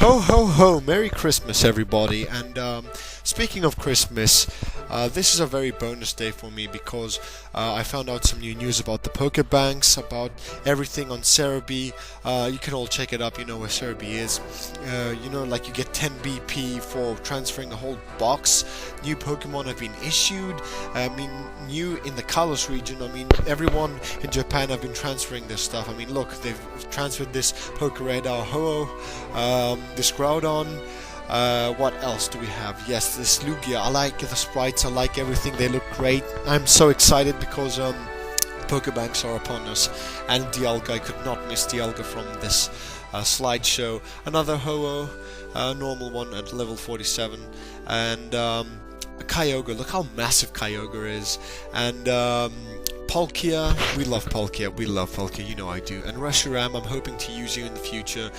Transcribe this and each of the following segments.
Ho ho ho! Merry Christmas, everybody! And speaking of Christmas, this is a very bonus day for me because I found out some new news about the Pokebanks, about everything on Cerebi. You can all check it up. You know where Cerebi is. Like you get 10 BP for transferring the whole box. New Pokemon have been issued. New in the Kalos region. Everyone in Japan have been transferring this stuff. Look, they've transferred this Pokeradar Ho-Oh, this Groudon. What else do we have? Yes, this Lugia. I like the sprites, I like everything, they look great. I'm so excited because Pokebanks are upon us, and Dialga, I could not miss Dialga from this slideshow. Another Ho-Oh, normal one at level 47, and Kyogre. Look how massive Kyogre is, and Palkia, we love Palkia, you know I do. And Reshiram, I'm hoping to use you in the future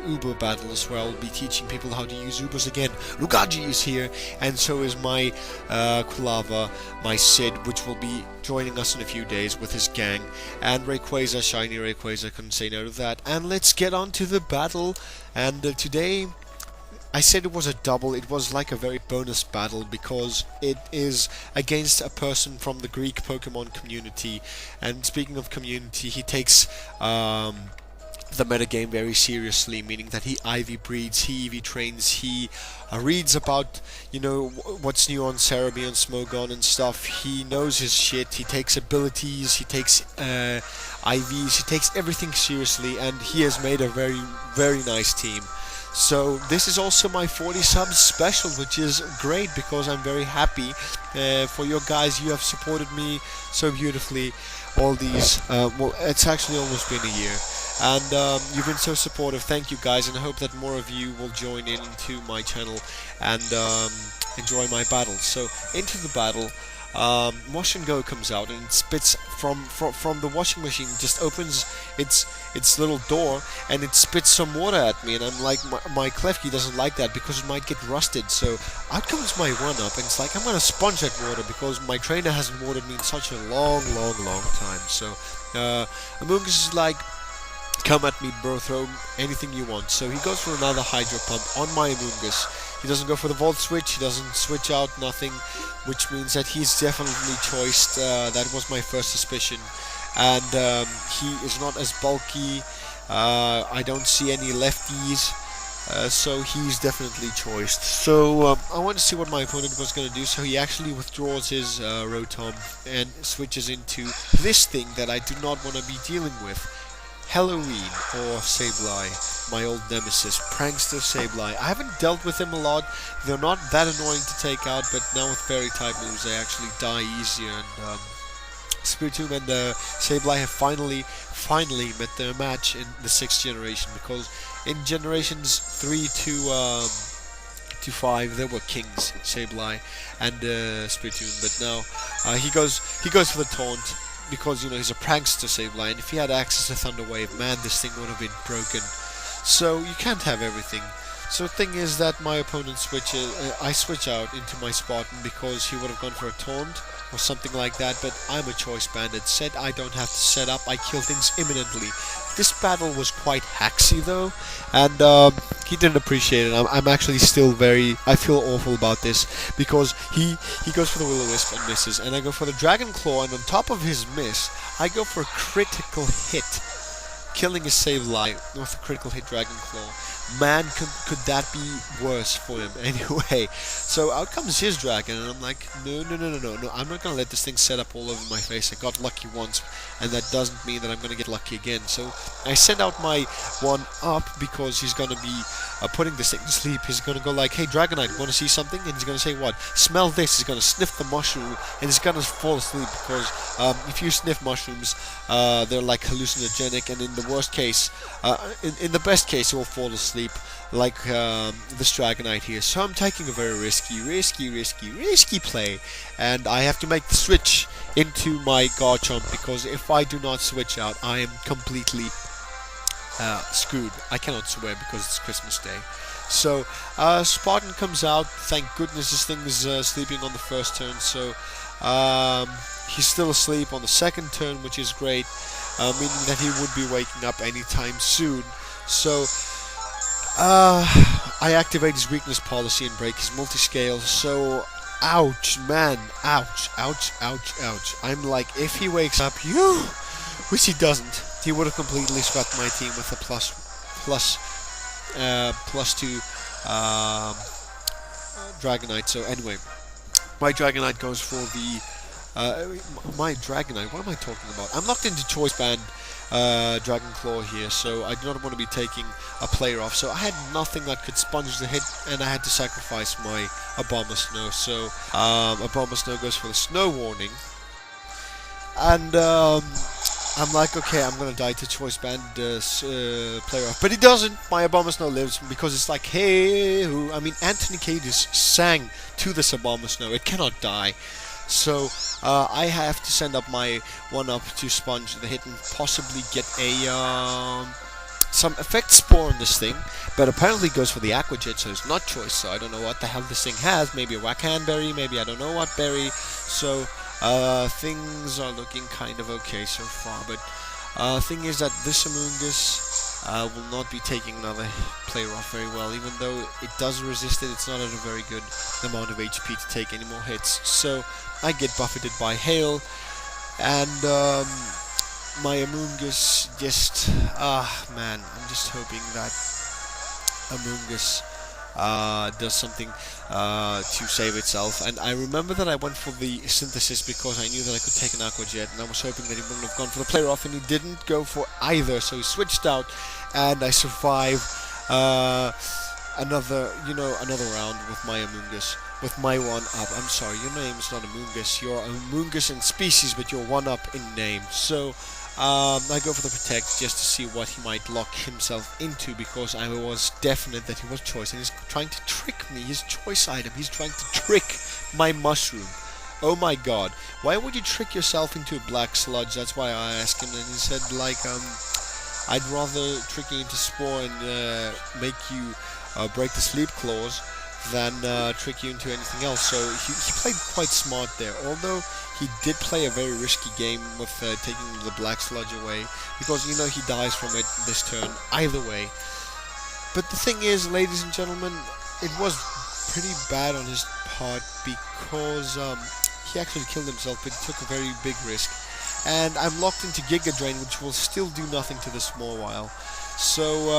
Uber battles, where I'll be teaching people how to use Ubers again. Lucaji is here, and so is my Kulava, my Sid, which will be joining us in a few days with his gang. And Rayquaza, shiny Rayquaza, couldn't say no to that. And let's get on to the battle. And today, I said it was a double. It was like a very bonus battle because it is against a person from the Greek Pokemon community. And speaking of community, he takes the metagame very seriously, meaning that he IV breeds, he EV trains, he reads about, what's new on Cerebi and Smogon and stuff. He knows his shit, he takes abilities, he takes IVs, he takes everything seriously, and he has made a very, very nice team. So this is also my 40 subs special, which is great because I'm very happy for your guys. You have supported me so beautifully all these, it's actually almost been a year, and you've been so supportive. Thank you guys, and I hope that more of you will join in into my channel and enjoy my battles. So into the battle. Wash and Go comes out and it spits from the washing machine, just opens its little door and it spits some water at me, and I'm like, my Klefki doesn't like that because it might get rusted. So out comes my 1-up, and it's like, I'm gonna sponge that water because my trainer hasn't watered me in such a long time. So Amoonguss is like, come at me bro, throw anything you want. So he goes for another Hydro Pump on my Amoonguss. He doesn't go for the Volt Switch, he doesn't switch out, nothing, which means that he's definitely choiced. That was my first suspicion. And he is not as bulky, I don't see any lefties, so he's definitely choiced. So I want to see what my opponent was going to do, so he actually withdraws his Rotom and switches into this thing that I do not want to be dealing with. Halloween, or Sableye, my old nemesis, Prankster Sableye. I haven't dealt with him a lot, they're not that annoying to take out, but now with fairy type moves they actually die easier, and Spiritomb and Sableye have finally met their match in the 6th generation, because in generations 3 to 5 there were kings, Sableye and Spiritomb, but now he goes for the taunt, because he's a prankster Sableye, and if he had access to Thunder Wave, man, this thing would have been broken. So you can't have everything. So the thing is that my opponent I switch out into my Spartan because he would have gone for a taunt or something like that, but I'm a choice bandit. Said I don't have to set up, I kill things imminently. This battle was quite hacksy though, and he didn't appreciate it. I'm actually still I feel awful about this, because he goes for the Will-O-Wisp and misses, and I go for the Dragon Claw, and on top of his miss, I go for a critical hit, killing his Sableye with a critical hit Dragon Claw. Man, could that be worse for him anyway? So out comes his dragon, and I'm like, no, I'm not gonna let this thing set up all over my face. I got lucky once, and that doesn't mean that I'm gonna get lucky again. So I send out my 1-up because he's gonna be putting this thing to sleep. He's gonna go like, hey Dragonite, wanna see something? And he's gonna say what? Smell this. He's gonna sniff the mushroom, and he's gonna fall asleep, because if you sniff mushrooms, they're like hallucinogenic, and in the worst case, in the best case, he will fall asleep, like this Dragonite here. So I'm taking a very risky play, and I have to make the switch into my Garchomp, because if I do not switch out, I am completely screwed. I cannot swear because it's Christmas Day. So Spartan comes out. Thank goodness this thing is sleeping on the first turn, so he's still asleep on the second turn, which is great, meaning that he would be waking up anytime soon. So Uh, I activate his weakness policy and break his multi-scale, so ouch, man, ouch, ouch, ouch, ouch. I'm like, if he wakes up, which he doesn't, he would have completely swept my team with a plus 2 Dragonite. So anyway, my Dragonite goes for the my Dragonite. What am I talking about? I'm locked into Choice Band Dragon Claw here, so I do not want to be taking a player off. So I had nothing that could sponge the hit, and I had to sacrifice my Abomasnow. So Abomasnow goes for the Snow Warning, and I'm like, okay, I'm gonna die to Choice Band player off, but he doesn't. My Abomasnow lives because it's like, hey, I mean, Anthony Kiedis sang to this Abomasnow. It cannot die. So I have to send up my 1-up to sponge the hit and possibly get a some effect spore on this thing, but apparently goes for the Aqua Jet, so it's not choice. So I don't know what the hell this thing has. Maybe a Wakan berry, maybe I don't know what berry. So things are looking kind of okay so far, but thing is that this Amoonguss will not be taking another player off very well. Even though it does resist it, it's not at a very good amount of HP to take any more hits. So I get buffeted by Hail, and my Amoonguss just, man, I'm just hoping that Amoonguss does something to save itself. And I remember that I went for the Synthesis because I knew that I could take an Aqua Jet, and I was hoping that he wouldn't have gone for the player off, and he didn't go for either, so he switched out, and I survived another round with my Amoonguss, with my 1-up. I'm sorry, your name is not Amoonguss, you're Amoonguss in species, but you're 1-up in name. So I go for the Protect just to see what he might lock himself into, because I was definite that he was choice, and he's trying to trick me, his choice item, he's trying to trick my Mushroom. Oh my god, why would you trick yourself into a Black Sludge? That's why I asked him, and he said, like, I'd rather trick you into Spore and make you break the Sleep Claws than trick you into anything else. So he played quite smart there, although he did play a very risky game with taking the Black Sludge away, because you know he dies from it this turn either way. But the thing is, ladies and gentlemen, it was pretty bad on his part, because he actually killed himself, but he took a very big risk. And I'm locked into Giga Drain, which will still do nothing to this small while. So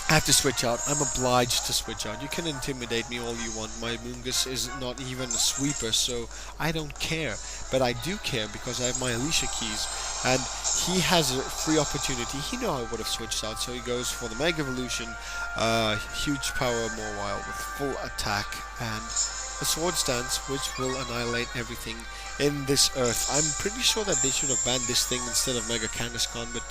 I have to switch out. I'm obliged to switch out. You can intimidate me all you want. My Amoonguss is not even a sweeper, so I don't care. But I do care because I have my Alicia keys, and he has a free opportunity. He knew I would have switched out, so he goes for the Mega Evolution, huge power Mawile with full attack, and a Swords Dance, which will annihilate everything in this earth. I'm pretty sure that they should have banned this thing instead of Mega Kangaskhan, but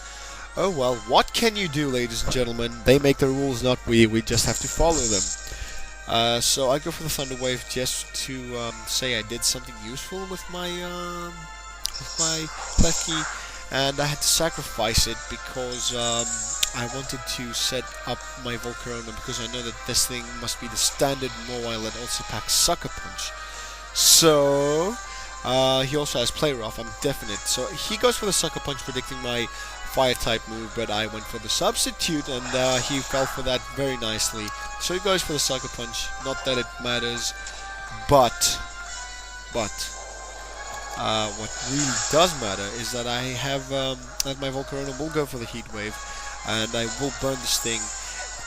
oh well, what can you do, ladies and gentlemen? They make the rules, not we. We just have to follow them. So I go for the Thunder Wave just to say I did something useful with my Klefki, and I had to sacrifice it because I wanted to set up my Volcarona, because I know that this thing must be the standard Mawile that also packs Sucker Punch. So he also has Play Rough, I'm definite. So he goes for the Sucker Punch, predicting my Fire type move, but I went for the Substitute, and he fell for that very nicely. So he goes for the Sucker Punch. Not that it matters, but what really does matter is that I have that my Volcarona will go for the Heat Wave, and I will burn this thing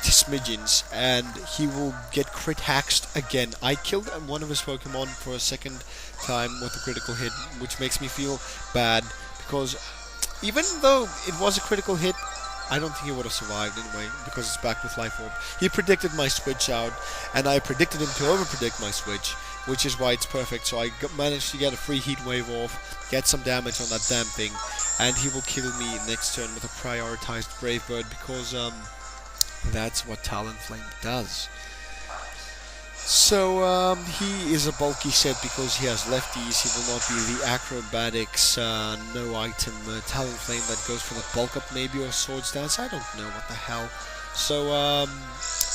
to smidgens, and he will get crit haxed again. I killed one of his Pokemon for a second time with a critical hit, which makes me feel bad, because even though it was a critical hit, I don't think he would have survived anyway, because it's back with Life Orb. He predicted my switch out, and I predicted him to over-predict my switch, which is why it's perfect. So I managed to get a free Heat Wave off, get some damage on that damn thing, and he will kill me next turn with a prioritized Brave Bird, because that's what Talonflame does. So he is a bulky set because he has lefties. He will not be the Acrobatics, no item Talonflame that goes for the bulk up maybe, or Swords Dance. I don't know what the hell. So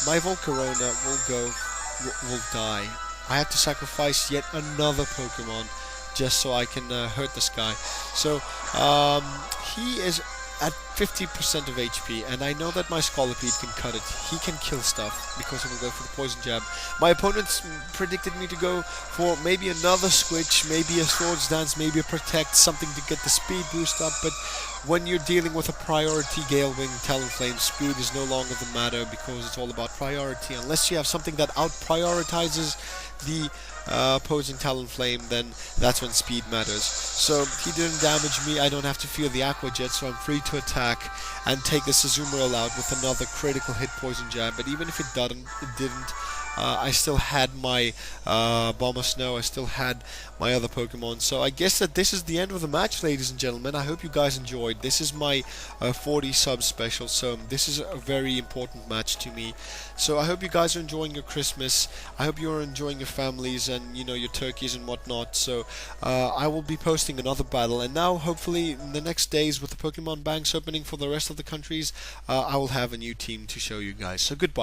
my Volcarona will die. I have to sacrifice yet another Pokemon just so I can hurt this guy. So he is at 50% of HP, and I know that my Scolipede can cut it. He can kill stuff because he will go for the poison jab. My opponents predicted me to go for maybe another switch, maybe a Swords Dance, maybe a Protect, something to get the speed boost up, but when you're dealing with a priority Gale Wing Talonflame, speed is no longer the matter because it's all about priority. Unless you have something that out-prioritizes the opposing Talonflame, then that's when speed matters. So he didn't damage me, I don't have to fear the Aqua Jet, so I'm free to attack and take the Azumarill out with another critical hit poison jab. But even if it didn't, I still had my Bomber Snow, I still had my other Pokemon. So I guess that this is the end of the match, ladies and gentlemen. I hope you guys enjoyed. This is my 40 sub special, so this is a very important match to me. So I hope you guys are enjoying your Christmas. I hope you're enjoying your families and, you know, your turkeys and whatnot. So I will be posting another battle, and now hopefully in the next days with the Pokemon banks opening for the rest of the countries, I will have a new team to show you guys. So goodbye.